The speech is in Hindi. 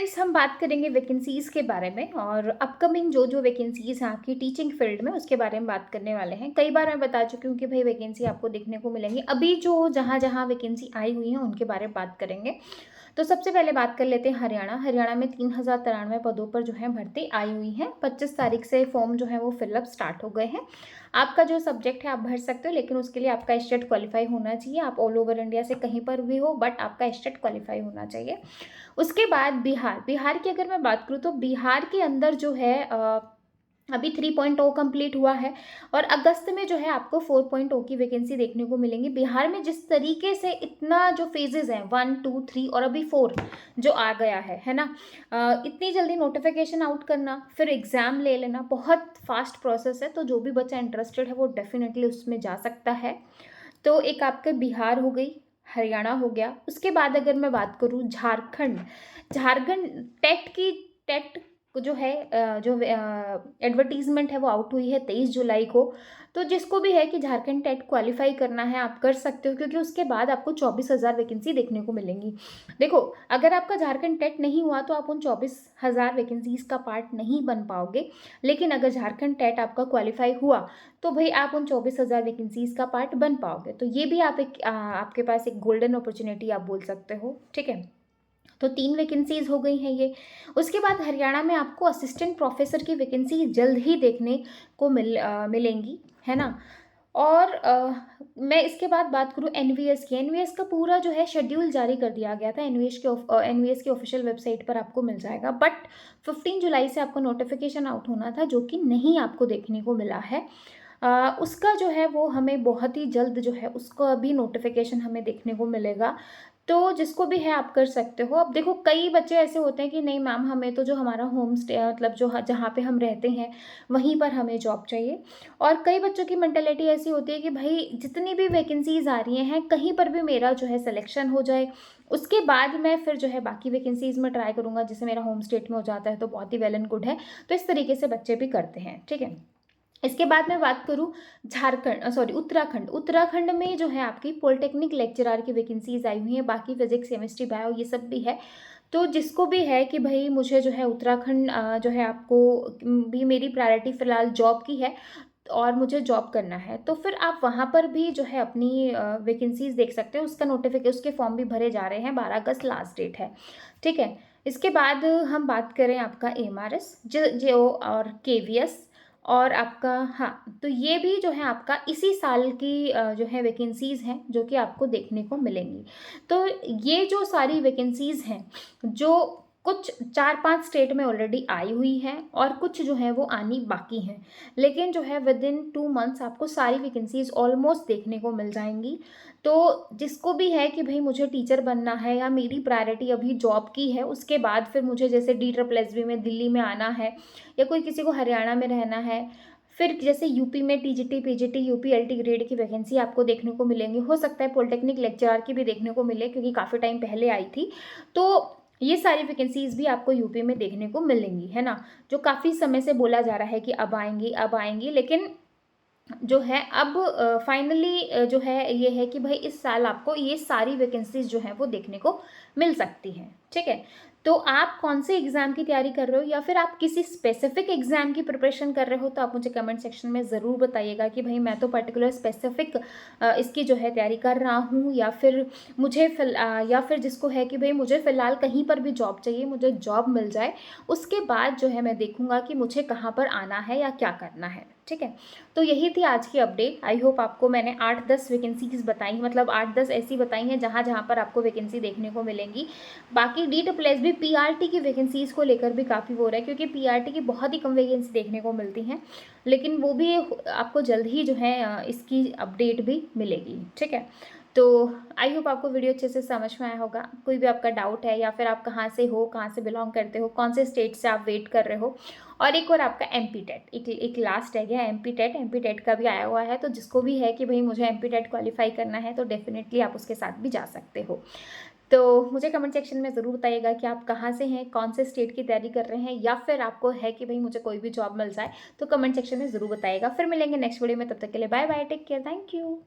गाइस हम बात करेंगे वैकेंसीज़ के बारे में और अपकमिंग जो वैकेंसीज़ हैं आपकी टीचिंग फील्ड में उसके बारे में बात करने वाले हैं। कई बार मैं बता चुकी हूँ कि भाई वैकेंसी आपको देखने को मिलेंगी। अभी जो जहाँ-जहाँ वैकेंसी आई हुई हैं उनके बारे में बात करेंगे। तो सबसे पहले बात कर लेते हैं हरियाणा। हरियाणा में 3093 पदों पर जो है भर्ती आई हुई है। 25 तारीख से फॉर्म जो है वो फिलअप स्टार्ट हो गए हैं। आपका जो सब्जेक्ट है आप भर सकते हो, लेकिन उसके लिए आपका स्टेट क्वालीफाई होना चाहिए। आप ऑल ओवर इंडिया से कहीं पर भी हो, बट आपका स्टेट क्वालीफाई होना चाहिए। उसके बाद बिहार की अगर मैं बात करूँ तो बिहार के अंदर जो है अभी 3.0 कंप्लीट हुआ है और अगस्त में जो है आपको 4.0 की वैकेंसी देखने को मिलेंगी। बिहार में जिस तरीके से इतना जो फेजेस हैं 1, 2, 3 और अभी 4 जो आ गया है ना, इतनी जल्दी नोटिफिकेशन आउट करना फिर एग्ज़ाम ले लेना बहुत फास्ट प्रोसेस है। तो जो भी बच्चा इंटरेस्टेड है वो डेफिनेटली उसमें जा सकता है। तो एक आपका बिहार हो गई, हरियाणा हो गया। उसके बाद अगर मैं बात करूँ झारखंड, झारखंड टेट जो है जो एडवर्टीज़मेंट है वो आउट हुई है 23 जुलाई को। तो जिसको भी है कि झारखंड टेट क्वालीफाई करना है आप कर सकते हो, क्योंकि उसके बाद आपको 24,000 वैकेंसी देखने को मिलेंगी। देखो, अगर आपका झारखंड टेट नहीं हुआ तो आप उन 24,000 वैकेंसीज़ का पार्ट नहीं बन पाओगे। लेकिन अगर झारखंड टेट आपका क्वालीफाई हुआ तो भाई आप उन 24,000 वैकेंसीज़ का पार्ट बन पाओगे। तो ये भी आप आपके पास एक गोल्डन अपॉर्चुनिटी आप बोल सकते हो, ठीक है। तो 3 वैकेंसीज़ हो गई हैं ये। उसके बाद हरियाणा में आपको असिस्टेंट प्रोफ़ेसर की वैकेंसी जल्द ही देखने को मिलेंगी, है ना? और मैं इसके बाद बात करूँ एनवीएस की। एनवीएस का पूरा जो है शेड्यूल जारी कर दिया गया था। एनवीएस की ऑफ़िशियल वेबसाइट पर आपको मिल जाएगा। बट 15 जुलाई से आपको नोटिफ़िकेशन आउट होना था, जो कि नहीं आपको देखने को मिला है। उसका जो है वो हमें बहुत ही जल्द जो है उसका भी नोटिफ़िकेशन हमें देखने को मिलेगा। तो जिसको भी है आप कर सकते हो। अब देखो, कई बच्चे ऐसे होते हैं कि नहीं मैम, हमें तो जो हमारा होम स्टे मतलब जो जहाँ पे हम रहते हैं वहीं पर हमें जॉब चाहिए। और कई बच्चों की मेंटालिटी ऐसी होती है कि भाई जितनी भी वैकेंसीज़ आ रही हैं कहीं पर भी मेरा जो है सिलेक्शन हो जाए, उसके बाद मैं फिर जो है बाकी वैकेंसीज़ में ट्राई करूँगा, जिससे मेरा होम स्टेट में हो जाता है तो बहुत ही वेल एंड गुड है। तो इस तरीके से बच्चे भी करते हैं, ठीक है। इसके बाद मैं बात करूँ उत्तराखंड। उत्तराखंड में जो है आपकी पॉलिटेक्निक लेक्चरर की वैकेंसीज़ आई हुई हैं, बाकी फिजिक्स, केमिस्ट्री, बायो ये सब भी है। तो जिसको भी है कि भई मुझे जो है उत्तराखंड जो है आपको भी मेरी प्रायोरिटी फ़िलहाल जॉब की है और मुझे जॉब करना है, तो फिर आप वहाँ पर भी जो है अपनी वैकेंसीज़ देख सकते हो। उसके फॉर्म भी भरे जा रहे हैं, 12 अगस्त लास्ट डेट है, ठीक है। इसके बाद हम बात करें आपका एमआरएस जो और केवीएस और आपका, हाँ, तो ये भी जो है आपका इसी साल की जो है वैकेंसीज़ हैं जो कि आपको देखने को मिलेंगी। तो ये जो सारी वैकेंसीज़ हैं जो कुछ 4-5 स्टेट में ऑलरेडी आई हुई हैं और कुछ जो है वो आनी बाकी हैं। लेकिन जो है विदिन 2 मंथ्स आपको सारी वैकेंसीज़ ऑलमोस्ट देखने को मिल जाएँगी। तो जिसको भी है कि भई मुझे टीचर बनना है या मेरी प्रायोरिटी अभी जॉब की है, उसके बाद फिर मुझे जैसे DSSB में दिल्ली में आना है या कोई किसी को हरियाणा में रहना है, फिर जैसे यूपी में टीजीटी, पीजीटी, यूपीएलटी ग्रेड की वैकेंसी आपको देखने को मिलेंगी। हो सकता है पॉलिटेक्निक लेक्चरर की भी देखने को मिले, क्योंकि काफ़ी टाइम पहले आई थी। तो ये सारी वैकेंसीज़ भी आपको यूपी में देखने को मिलेंगी, है ना? जो काफ़ी समय से बोला जा रहा है कि अब आएँगी, लेकिन जो है अब फाइनली जो है ये है कि भाई इस साल आपको ये सारी वैकेंसीज़ जो हैं वो देखने को मिल सकती हैं, ठीक है। तो आप कौन से एग्ज़ाम की तैयारी कर रहे हो या फिर आप किसी स्पेसिफिक एग्ज़ाम की प्रिपरेशन कर रहे हो, तो आप मुझे कमेंट सेक्शन में ज़रूर बताइएगा कि भाई मैं तो पर्टिकुलर स्पेसिफिक इसकी जो है तैयारी कर रहा हूँ, या फिर या फिर जिसको है कि भाई मुझे फ़िलहाल कहीं पर भी जॉब चाहिए, मुझे जॉब मिल जाए, उसके बाद जो है मैं देखूँगा कि मुझे कहाँ पर आना है या क्या करना है, ठीक है। तो यही थी आज की अपडेट। आई होप आपको मैंने 8-10 वैकेंसीज़ बताई, मतलब 8-10 ऐसी बताई हैं जहाँ पर आपको वैकेंसी देखने को मिलेंगी। बाकी DSSB पीआरटी की वैकेंसीज़ को लेकर भी काफ़ी वो रहा है, क्योंकि पीआरटी की बहुत ही कम वैकेंसी देखने को मिलती हैं, लेकिन वो भी आपको जल्द ही जो है इसकी अपडेट भी मिलेगी, ठीक है। तो आई होप आपको वीडियो अच्छे से समझ में आया होगा। कोई भी आपका डाउट है या फिर आप कहाँ से हो, कहाँ से बिलोंग करते हो, कौन से स्टेट से आप वेट कर रहे हो, और एक और आपका एमपी टेट, एक लास्ट है गया एमपी टेट का भी आया हुआ है। तो जिसको भी है कि भाई मुझे एमपी टेट क्वालिफाई करना है, तो डेफिनेटली आप उसके साथ भी जा सकते हो। तो मुझे कमेंट सेक्शन में ज़रूर बताइएगा कि आप कहाँ से हैं, कौन से स्टेट की तैयारी कर रहे हैं, या फिर आपको है कि भाई मुझे कोई भी जॉब मिल जाए, तो कमेंट सेक्शन में ज़रूर बताइएगा। फिर मिलेंगे नेक्स्ट वीडियो में, तब तक के लिए bye bye, take care, thank you.